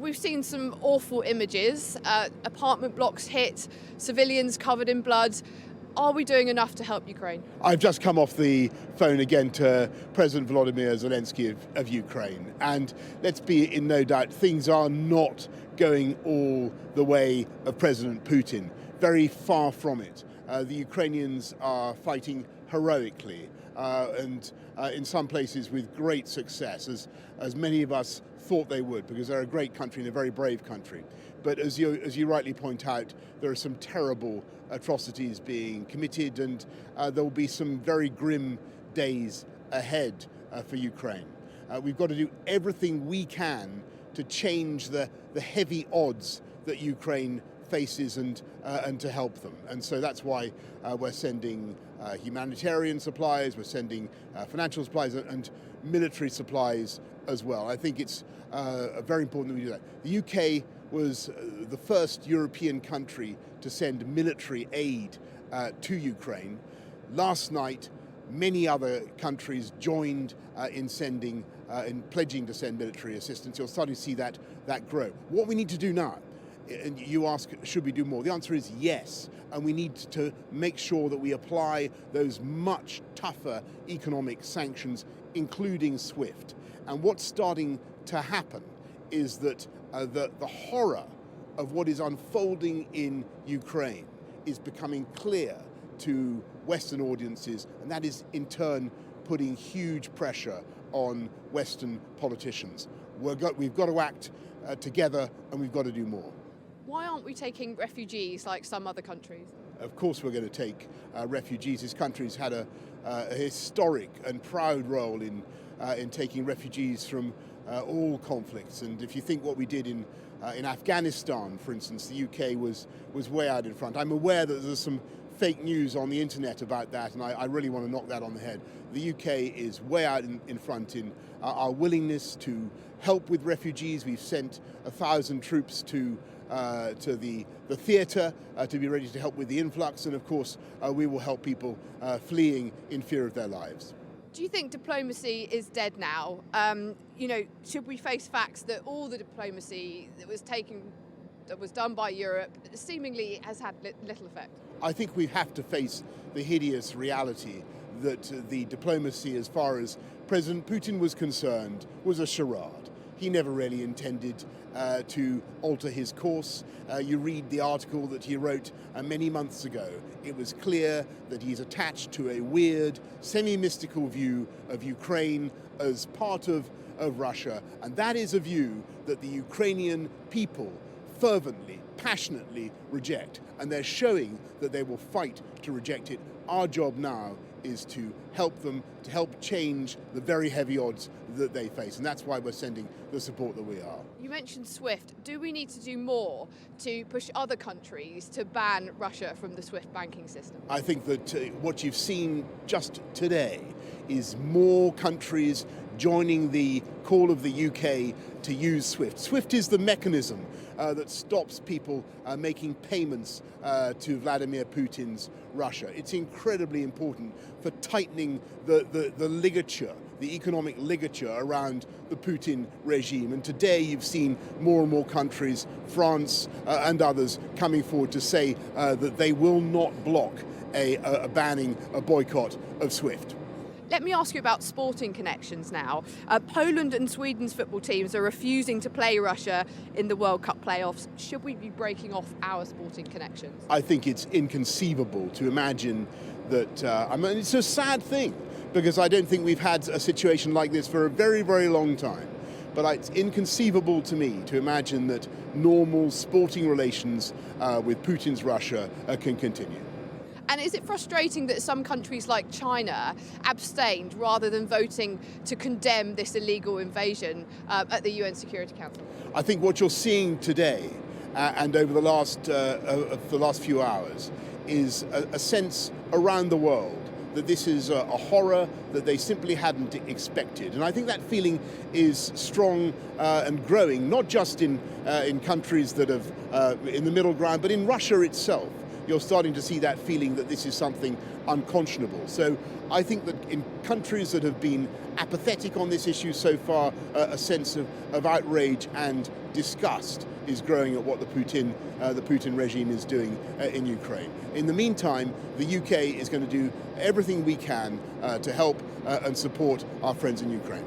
we've seen some awful images, apartment blocks hit, civilians covered in blood. Are we doing enough to help Ukraine? I've just come off the phone again to President Volodymyr Zelensky of Ukraine. And let's be in no doubt, things are not going all the way of President Putin. Very far from it. The Ukrainians are fighting heroically and in some places with great success, as many of us thought they would, because they're a great country and a very brave country. But as you rightly point out, there are some terrible atrocities being committed, and there will be some very grim days ahead for Ukraine. We've got to do everything we can to change the heavy odds that Ukraine faces and to help them. And so that's why we're sending humanitarian supplies, we're sending financial supplies and military supplies as well. I think it's very important that we do that. The UK was the first European country to send military aid to Ukraine. Last night, many other countries joined in pledging to send military assistance. You're starting to see that grow. What we need to do now, and you ask, should we do more? The answer is yes, and we need to make sure that we apply those much tougher economic sanctions, including SWIFT. And what's starting to happen is that the horror of what is unfolding in Ukraine is becoming clear to Western audiences, and that is in turn putting huge pressure on Western politicians. We've got to act together, and we've got to do more. Why aren't we taking refugees like some other countries? Of course we're going to take refugees. This country's had a historic and proud role in taking refugees from all conflicts. And if you think what we did in Afghanistan, for instance, the UK was way out in front. I'm aware that there's some fake news on the internet about that, and I really want to knock that on the head. The UK is way out in front in our willingness to help with refugees. We've sent 1,000 troops to the theatre to be ready to help with the influx, and of course we will help people fleeing in fear of their lives. Do you think diplomacy is dead now? Should we face facts that all the diplomacy that was done by Europe seemingly has had little effect? I think we have to face the hideous reality that the diplomacy, as far as President Putin was concerned, was a charade. He never really intended to alter his course. You read the article that he wrote many months ago. It was clear that he's attached to a weird, semi-mystical view of Ukraine as part of Russia. And that is a view that the Ukrainian people fervently, passionately reject. And they're showing that they will fight to reject it. Our job now is to help them, to help change the very heavy odds that they face. And that's why we're sending the support that we are. You mentioned SWIFT. Do we need to do more to push other countries to ban Russia from the SWIFT banking system? I think that what you've seen just today is more countries joining the call of the UK to use SWIFT. SWIFT is the mechanism that stops people making payments to Vladimir Putin's Russia. It's incredibly important for tightening the ligature, the economic ligature around the Putin regime. And today you've seen more and more countries, France and others, coming forward to say that they will not block a banning, a boycott of SWIFT. Let me ask you about sporting connections now. Poland and Sweden's football teams are refusing to play Russia in the World Cup playoffs. Should we be breaking off our sporting connections? I think it's inconceivable to imagine that, it's a sad thing, because I don't think we've had a situation like this for a very, very long time. But it's inconceivable to me to imagine that normal sporting relations with Putin's Russia can continue. And is it frustrating that some countries like China abstained rather than voting to condemn this illegal invasion at the UN Security Council? I think what you're seeing today and over the last few hours is a sense around the world that this is a horror that they simply hadn't expected. And I think that feeling is strong and growing, not just in countries that have in the middle ground, but in Russia itself. you're starting to see that feeling that this is something unconscionable. So I think that in countries that have been apathetic on this issue so far, a sense of outrage and disgust is growing at what the Putin regime is doing in Ukraine. In the meantime, the UK is going to do everything we can to help and support our friends in Ukraine.